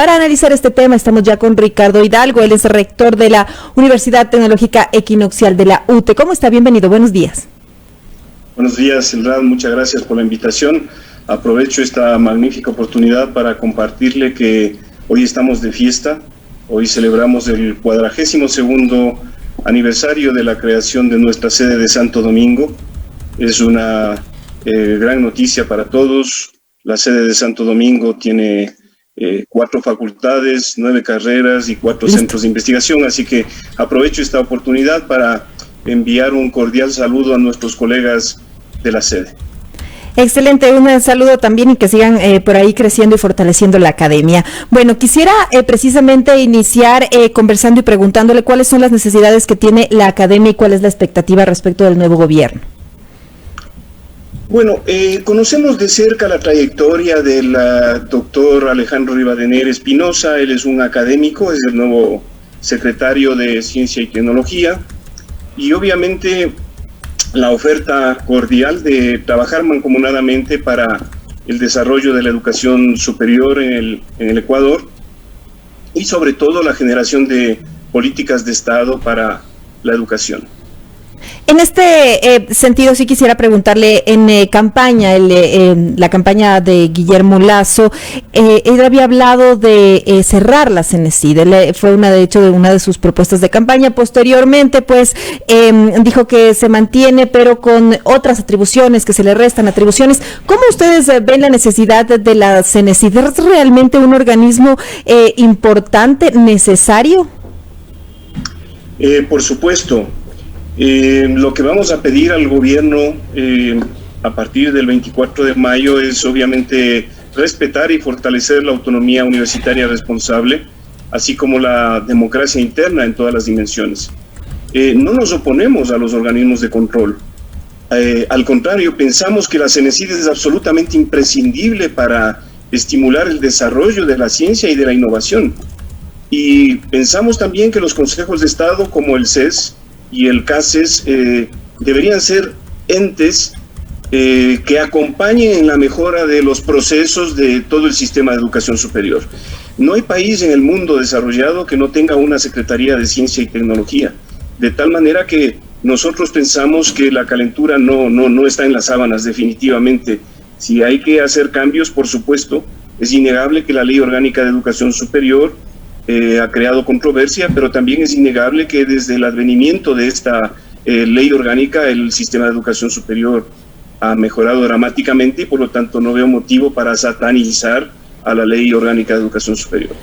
Para analizar este tema estamos ya con Ricardo Hidalgo, él es rector de la Universidad Tecnológica Equinoccial de la UTE. ¿Cómo está? Bienvenido, buenos días. Buenos días, Elrad, muchas gracias por la invitación. Aprovecho esta magnífica oportunidad para compartirle que hoy estamos de fiesta. Hoy celebramos el 42º aniversario de la creación de nuestra sede de Santo Domingo. Es una gran noticia para todos. La sede de Santo Domingo tiene 4 facultades, 9 carreras y 4 centros de investigación, así que aprovecho esta oportunidad para enviar un cordial saludo a nuestros colegas de la sede. Excelente, un saludo también y que sigan por ahí creciendo y fortaleciendo la academia. Bueno, quisiera precisamente iniciar conversando y preguntándole cuáles son las necesidades que tiene la academia y cuál es la expectativa respecto del nuevo gobierno. Bueno, conocemos de cerca la trayectoria del doctor Alejandro Rivadeneira Espinosa. Él es un académico, es el nuevo secretario de Ciencia y Tecnología, y obviamente la oferta cordial de trabajar mancomunadamente para el desarrollo de la educación superior en el Ecuador, y sobre todo la generación de políticas de Estado para la educación. En este sentido, sí quisiera preguntarle, en la campaña de Guillermo Lasso, él había hablado de cerrar la CENESID. Fue una de sus propuestas de campaña. Posteriormente, pues, dijo que se mantiene, pero con otras atribuciones, que se le restan atribuciones. ¿Cómo ustedes ven la necesidad de la CENESID? ¿Es realmente un organismo importante, necesario? Por supuesto. Lo que vamos a pedir al gobierno a partir del 24 de mayo es obviamente respetar y fortalecer la autonomía universitaria responsable, así como la democracia interna en todas las dimensiones. No nos oponemos a los organismos de control. Al contrario, pensamos que la CENESID es absolutamente imprescindible para estimular el desarrollo de la ciencia y de la innovación. Y pensamos también que los consejos de Estado como el CES y el CACES deberían ser entes que acompañen en la mejora de los procesos de todo el sistema de educación superior. No hay país en el mundo desarrollado que no tenga una Secretaría de Ciencia y Tecnología, de tal manera que nosotros pensamos que la calentura no está en las sábanas definitivamente. Si hay que hacer cambios, por supuesto, es innegable que la Ley Orgánica de Educación Superior ha creado controversia, pero también es innegable que desde el advenimiento de esta ley orgánica el sistema de educación superior ha mejorado dramáticamente y por lo tanto no veo motivo para satanizar a la ley orgánica de educación superior.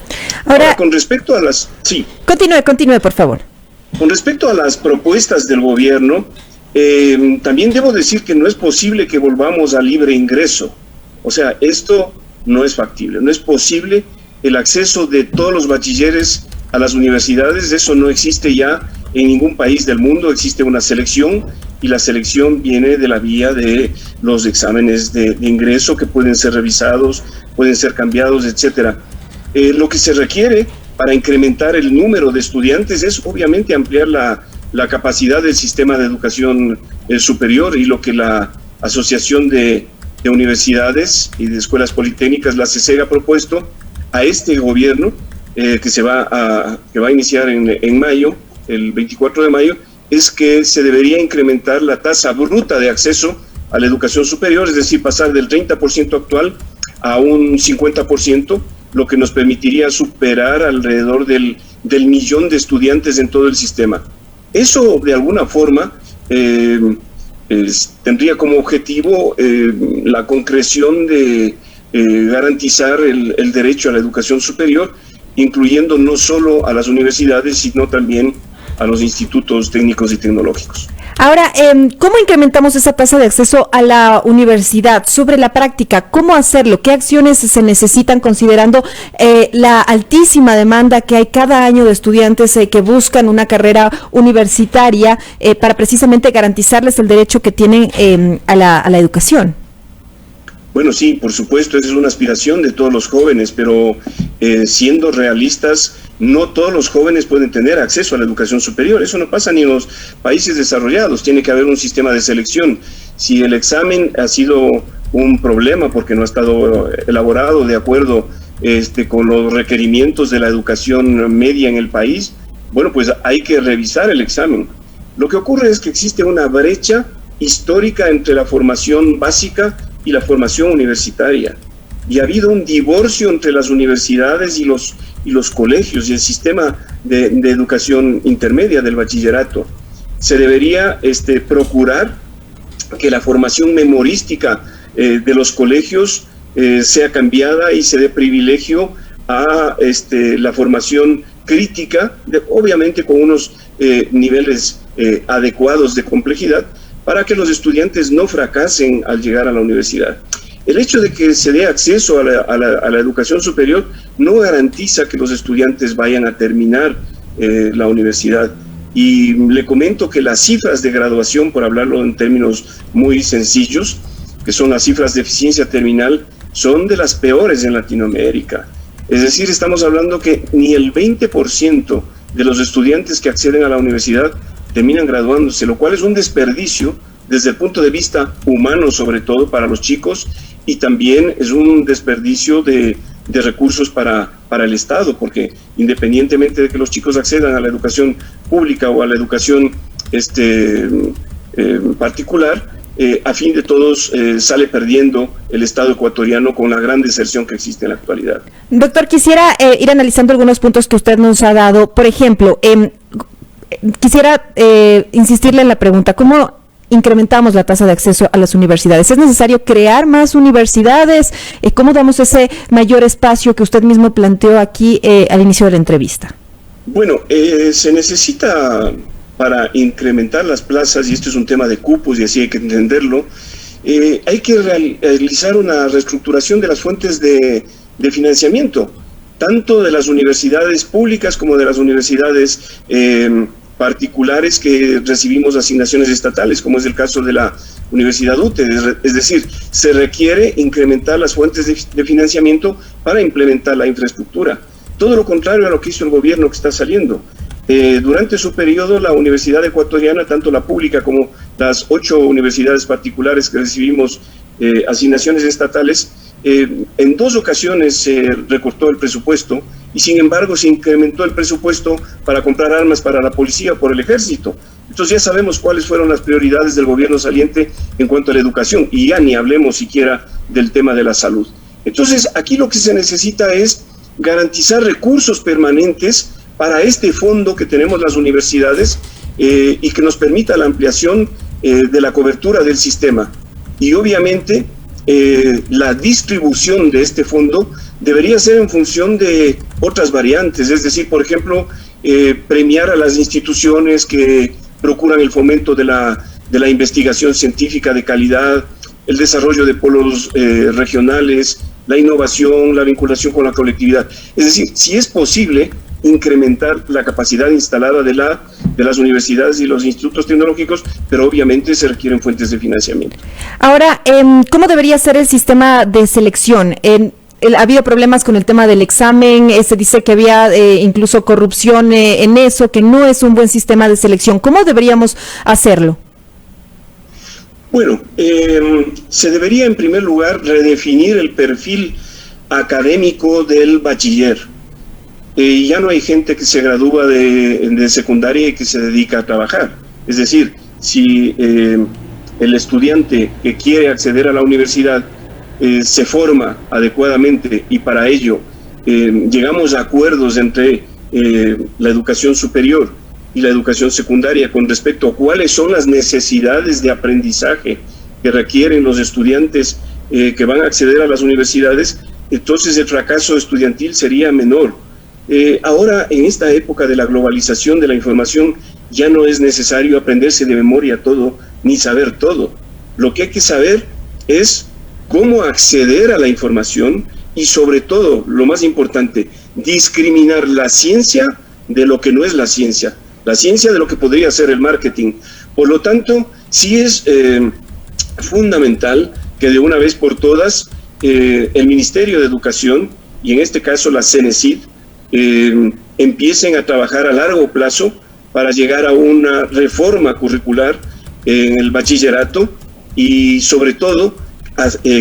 Ahora con respecto a las... Sí. Continúe, por favor. Con respecto a las propuestas del gobierno, también debo decir que no es posible que volvamos a libre ingreso. O sea, esto no es factible, no es posible. El acceso de todos los bachilleres a las universidades, eso no existe ya en ningún país del mundo. Existe una selección y la selección viene de la vía de los exámenes de ingreso que pueden ser revisados, pueden ser cambiados, etcétera. Lo que se requiere para incrementar el número de estudiantes es obviamente ampliar la capacidad del sistema de educación superior, y lo que la Asociación de Universidades y de Escuelas Politécnicas, la CESEG, ha propuesto a este gobierno que va a iniciar en mayo, el 24 de mayo, es que se debería incrementar la tasa bruta de acceso a la educación superior, es decir, pasar del 30% actual a un 50%, lo que nos permitiría superar alrededor del 1 millón de estudiantes en todo el sistema. Eso, de alguna forma, tendría como objetivo la concreción de garantizar el derecho a la educación superior, incluyendo no solo a las universidades, sino también a los institutos técnicos y tecnológicos. Ahora, ¿cómo incrementamos esa tasa de acceso a la universidad? Sobre la práctica, ¿cómo hacerlo? ¿Qué acciones se necesitan considerando la altísima demanda que hay cada año de estudiantes que buscan una carrera universitaria para precisamente garantizarles el derecho que tienen a la educación? Bueno, sí, por supuesto, esa es una aspiración de todos los jóvenes, pero siendo realistas, no todos los jóvenes pueden tener acceso a la educación superior. Eso no pasa ni en los países desarrollados. Tiene que haber un sistema de selección. Si el examen ha sido un problema porque no ha estado elaborado de acuerdo con los requerimientos de la educación media en el país, bueno, pues hay que revisar el examen. Lo que ocurre es que existe una brecha histórica entre la formación básica y la formación universitaria. Y ha habido un divorcio entre las universidades y los colegios y el sistema de educación intermedia del bachillerato. Se debería procurar que la formación memorística de los colegios sea cambiada y se dé privilegio a la formación crítica, obviamente con unos niveles adecuados de complejidad, para que los estudiantes no fracasen al llegar a la universidad. El hecho de que se dé acceso a la educación superior no garantiza que los estudiantes vayan a terminar la universidad. Y le comento que las cifras de graduación, por hablarlo en términos muy sencillos, que son las cifras de eficiencia terminal, son de las peores en Latinoamérica. Es decir, estamos hablando que ni el 20% de los estudiantes que acceden a la universidad terminan graduándose, lo cual es un desperdicio desde el punto de vista humano, sobre todo para los chicos, y también es un desperdicio de recursos para el Estado, porque independientemente de que los chicos accedan a la educación pública o a la educación particular, a fin de todos sale perdiendo el Estado ecuatoriano con la gran deserción que existe en la actualidad. Doctor, quisiera ir analizando algunos puntos que usted nos ha dado. Por ejemplo, quisiera insistirle en la pregunta, ¿cómo incrementamos la tasa de acceso a las universidades? ¿Es necesario crear más universidades? ¿Cómo damos ese mayor espacio que usted mismo planteó aquí al inicio de la entrevista? Bueno, se necesita, para incrementar las plazas, y esto es un tema de cupos y así hay que entenderlo, hay que realizar una reestructuración de las fuentes de financiamiento, tanto de las universidades públicas como de las universidades particulares que recibimos asignaciones estatales, como es el caso de la Universidad UTE. Es decir, se requiere incrementar las fuentes de financiamiento para implementar la infraestructura. Todo lo contrario a lo que hizo el gobierno que está saliendo. Durante su periodo, la Universidad Ecuatoriana, tanto la pública como las 8 universidades particulares que recibimos asignaciones estatales, en 2 ocasiones se recortó el presupuesto y sin embargo se incrementó el presupuesto para comprar armas para la policía o por el ejército. Entonces ya sabemos cuáles fueron las prioridades del gobierno saliente en cuanto a la educación, y ya ni hablemos siquiera del tema de la salud. Entonces aquí lo que se necesita es garantizar recursos permanentes para este fondo que tenemos las universidades y que nos permita la ampliación de la cobertura del sistema. Y obviamente la distribución de este fondo debería ser en función de otras variantes, es decir, por ejemplo, premiar a las instituciones que procuran el fomento de la investigación científica de calidad, el desarrollo de polos regionales, la innovación, la vinculación con la colectividad. Es decir, si es posible incrementar la capacidad instalada de las universidades y los institutos tecnológicos, pero obviamente se requieren fuentes de financiamiento. Ahora, ¿cómo debería ser el sistema de selección? Ha habido problemas con el tema del examen, se dice que había incluso corrupción en eso, que no es un buen sistema de selección. ¿Cómo deberíamos hacerlo? Bueno, se debería en primer lugar redefinir el perfil académico del bachiller. Ya no hay gente que se gradúa de secundaria y que se dedica a trabajar. Es decir, si el estudiante que quiere acceder a la universidad se forma adecuadamente y para ello llegamos a acuerdos entre la educación superior y la educación secundaria con respecto a cuáles son las necesidades de aprendizaje que requieren los estudiantes que van a acceder a las universidades, entonces el fracaso estudiantil sería menor. Ahora, en esta época de la globalización de la información, ya no es necesario aprenderse de memoria todo, ni saber todo. Lo que hay que saber es cómo acceder a la información y, sobre todo, lo más importante, discriminar la ciencia de lo que no es la ciencia de lo que podría ser el marketing. Por lo tanto, sí es fundamental que de una vez por todas el Ministerio de Educación, y en este caso la CENESID, empiecen a trabajar a largo plazo para llegar a una reforma curricular en el bachillerato y sobre todo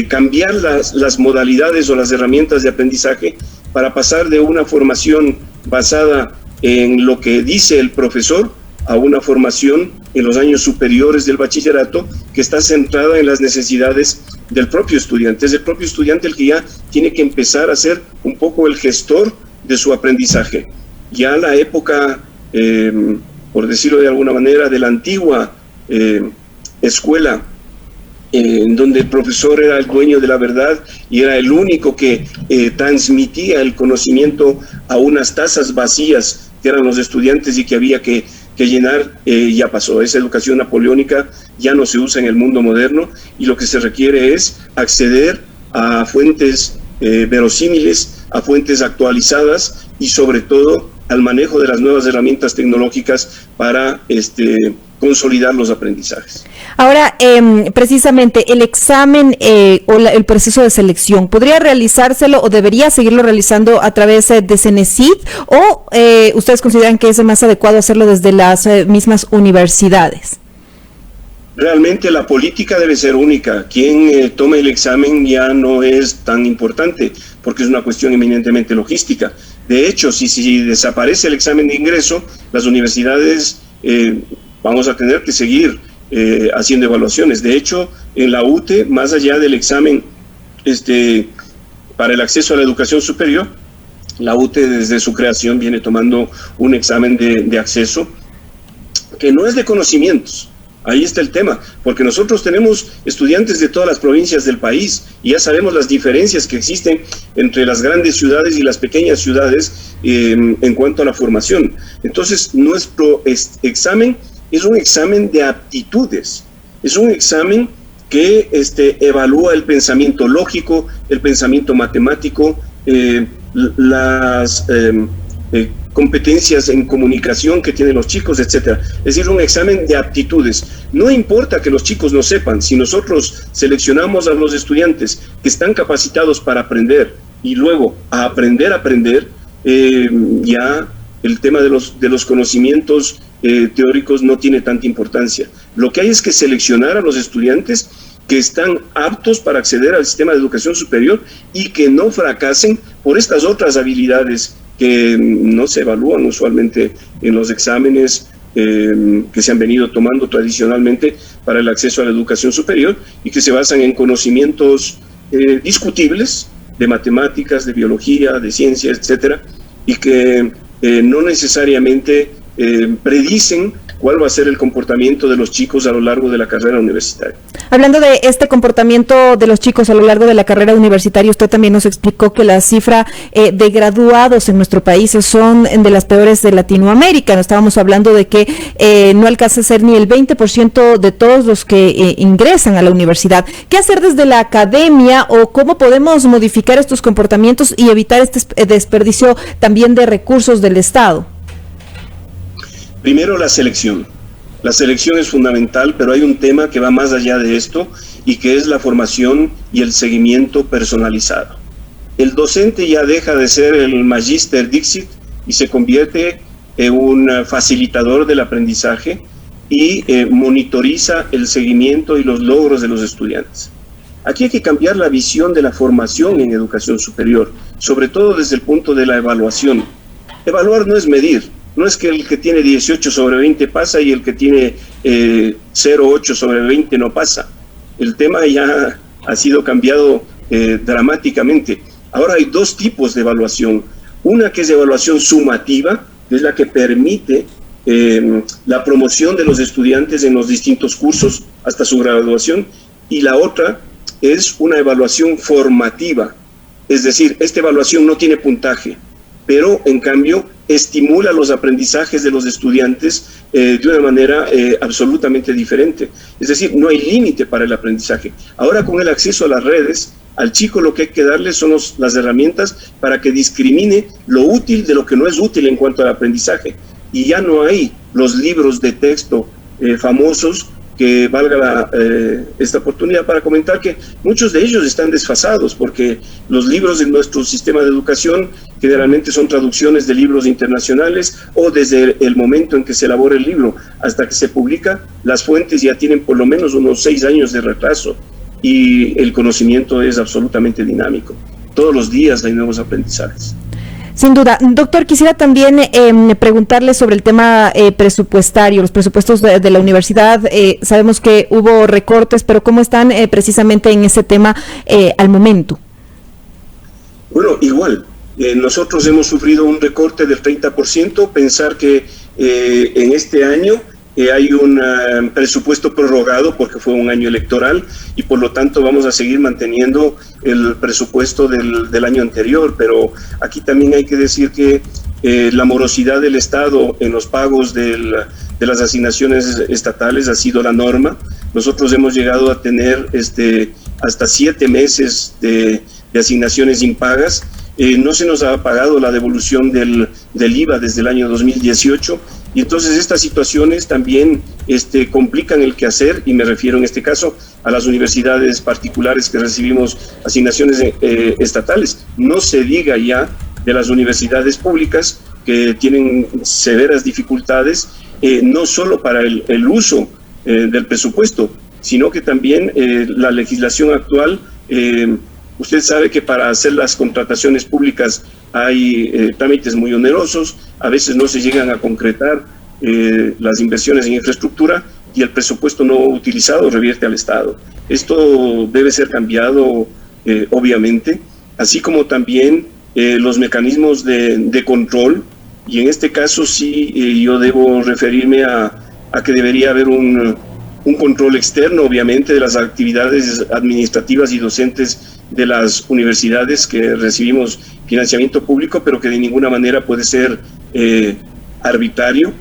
cambiar las modalidades o las herramientas de aprendizaje para pasar de una formación basada en lo que dice el profesor a una formación en los años superiores del bachillerato que está centrada en las necesidades del propio estudiante. Es el propio estudiante el que ya tiene que empezar a ser un poco el gestor de su aprendizaje. Ya la época, por decirlo de alguna manera, de la antigua escuela, en donde el profesor era el dueño de la verdad y era el único que transmitía el conocimiento a unas tazas vacías que eran los estudiantes y que había que llenar, ya pasó. Esa educación napoleónica ya no se usa en el mundo moderno y lo que se requiere es acceder a fuentes verosímiles, a fuentes actualizadas y sobre todo al manejo de las nuevas herramientas tecnológicas para consolidar los aprendizajes. Ahora, precisamente el examen o el proceso de selección, ¿podría realizárselo o debería seguirlo realizando a través de CENESID o ustedes consideran que es más adecuado hacerlo desde las mismas universidades? Realmente la política debe ser única. Quien tome el examen ya no es tan importante porque es una cuestión eminentemente logística. De hecho, si desaparece el examen de ingreso, las universidades vamos a tener que seguir haciendo evaluaciones. De hecho, en la UTE, más allá del examen para el acceso a la educación superior, la UTE desde su creación viene tomando un examen de acceso que no es de conocimientos. Ahí está el tema, porque nosotros tenemos estudiantes de todas las provincias del país y ya sabemos las diferencias que existen entre las grandes ciudades y las pequeñas ciudades en cuanto a la formación. Entonces, nuestro examen es un examen de aptitudes, es un examen que evalúa el pensamiento lógico, el pensamiento matemático, las competencias en comunicación que tienen los chicos, etcétera. Es decir, un examen de aptitudes. No importa que los chicos no sepan, si nosotros seleccionamos a los estudiantes que están capacitados para aprender y luego a aprender, ya el tema de los conocimientos teóricos no tiene tanta importancia. Lo que hay es que seleccionar a los estudiantes que están aptos para acceder al sistema de educación superior y que no fracasen por estas otras habilidades que no se evalúan usualmente en los exámenes que se han venido tomando tradicionalmente para el acceso a la educación superior y que se basan en conocimientos discutibles de matemáticas, de biología, de ciencia, etcétera, y que no necesariamente predicen cuál va a ser el comportamiento de los chicos a lo largo de la carrera universitaria. Hablando de este comportamiento de los chicos a lo largo de la carrera universitaria, usted también nos explicó que la cifra de graduados en nuestro país son de las peores de Latinoamérica. Nos estábamos hablando de que no alcanza a ser ni el 20% de todos los que ingresan a la universidad. ¿Qué hacer desde la academia o cómo podemos modificar estos comportamientos y evitar este desperdicio también de recursos del Estado? Primero, la selección. La selección es fundamental, pero hay un tema que va más allá de esto y que es la formación y el seguimiento personalizado. El docente ya deja de ser el Magister Dixit y se convierte en un facilitador del aprendizaje y monitoriza el seguimiento y los logros de los estudiantes. Aquí hay que cambiar la visión de la formación en educación superior, sobre todo desde el punto de la evaluación. Evaluar no es medir. No es que el que tiene 18 sobre 20 pasa y el que tiene 0,8 sobre 20 no pasa. El tema ya ha sido cambiado dramáticamente. Ahora hay dos tipos de evaluación. Una que es evaluación sumativa, que es la que permite la promoción de los estudiantes en los distintos cursos hasta su graduación. Y la otra es una evaluación formativa. Es decir, esta evaluación no tiene puntaje, pero en cambio estimula los aprendizajes de los estudiantes de una manera absolutamente diferente. Es decir, no hay límite para el aprendizaje. Ahora, con el acceso a las redes, al chico lo que hay que darle son las herramientas para que discrimine lo útil de lo que no es útil en cuanto al aprendizaje. Y ya no hay los libros de texto famosos, que valga esta oportunidad para comentar que muchos de ellos están desfasados porque los libros de nuestro sistema de educación generalmente son traducciones de libros internacionales o desde el momento en que se elabora el libro hasta que se publica, las fuentes ya tienen por lo menos unos 6 años de retraso. y el conocimiento es absolutamente dinámico. Todos los días hay nuevos aprendizajes. Sin duda. Doctor, quisiera también preguntarle sobre el tema presupuestario, los presupuestos de la universidad. Sabemos que hubo recortes, pero ¿cómo están precisamente en ese tema al momento? Bueno, igual. Nosotros hemos sufrido un recorte del 30%. Pensar que en este año hay un presupuesto prorrogado porque fue un año electoral y por lo tanto vamos a seguir manteniendo el presupuesto del año anterior, pero aquí también hay que decir que la morosidad del Estado en los pagos de las asignaciones estatales ha sido la norma. Nosotros hemos llegado a tener hasta 7 meses de asignaciones impagas. No se nos ha pagado la devolución del IVA desde el año 2018 y entonces estas situaciones también complican el quehacer, y me refiero en este caso a las universidades particulares que recibimos asignaciones estatales. No se diga ya de las universidades públicas que tienen severas dificultades, no solo para el uso del presupuesto, sino que también la legislación actual. Usted sabe que para hacer las contrataciones públicas hay trámites muy onerosos, a veces no se llegan a concretar las inversiones en infraestructura y el presupuesto no utilizado revierte al Estado. Esto debe ser cambiado, obviamente, así como también los mecanismos de control, y en este caso sí yo debo referirme a que debería haber un control externo, obviamente, de las actividades administrativas y docentes de las universidades que recibimos financiamiento público, pero que de ninguna manera puede ser arbitrario.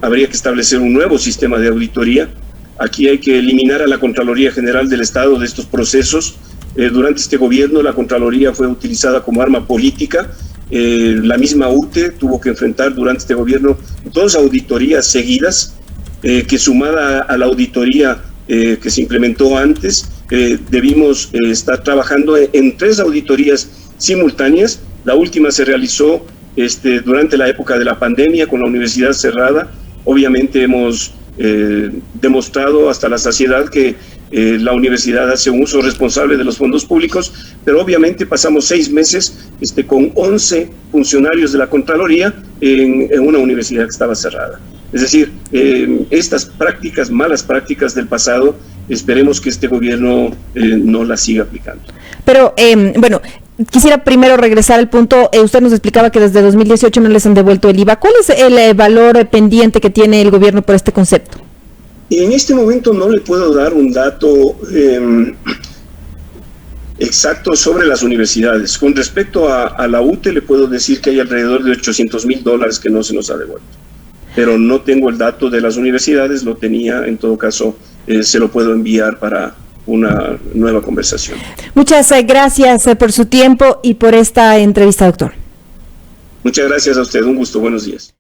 Habría que establecer un nuevo sistema de auditoría. Aquí hay que eliminar a la Contraloría General del Estado de estos procesos. Durante este gobierno la Contraloría fue utilizada como arma política. La misma UTE tuvo que enfrentar durante este gobierno 2 auditorías seguidas, que sumada a la auditoría que se implementó antes, debimos estar trabajando en 3 auditorías simultáneas. La última se realizó durante la época de la pandemia con la universidad cerrada. Obviamente hemos demostrado hasta la saciedad que la universidad hace un uso responsable de los fondos públicos, pero obviamente pasamos 6 meses con 11 funcionarios de la Contraloría en una universidad que estaba cerrada. Es decir, estas prácticas, malas prácticas del pasado, esperemos que este gobierno no las siga aplicando. Pero, bueno, quisiera primero regresar al punto. Usted nos explicaba que desde 2018 no les han devuelto el IVA. ¿Cuál es el valor pendiente que tiene el gobierno por este concepto? En este momento no le puedo dar un dato exacto sobre las universidades. Con respecto a la UTE, le puedo decir que hay alrededor de $800,000 que no se nos ha devuelto. Pero no tengo el dato de las universidades, lo tenía, en todo caso se lo puedo enviar para una nueva conversación. Muchas gracias por su tiempo y por esta entrevista, doctor. Muchas gracias a usted, un gusto, buenos días.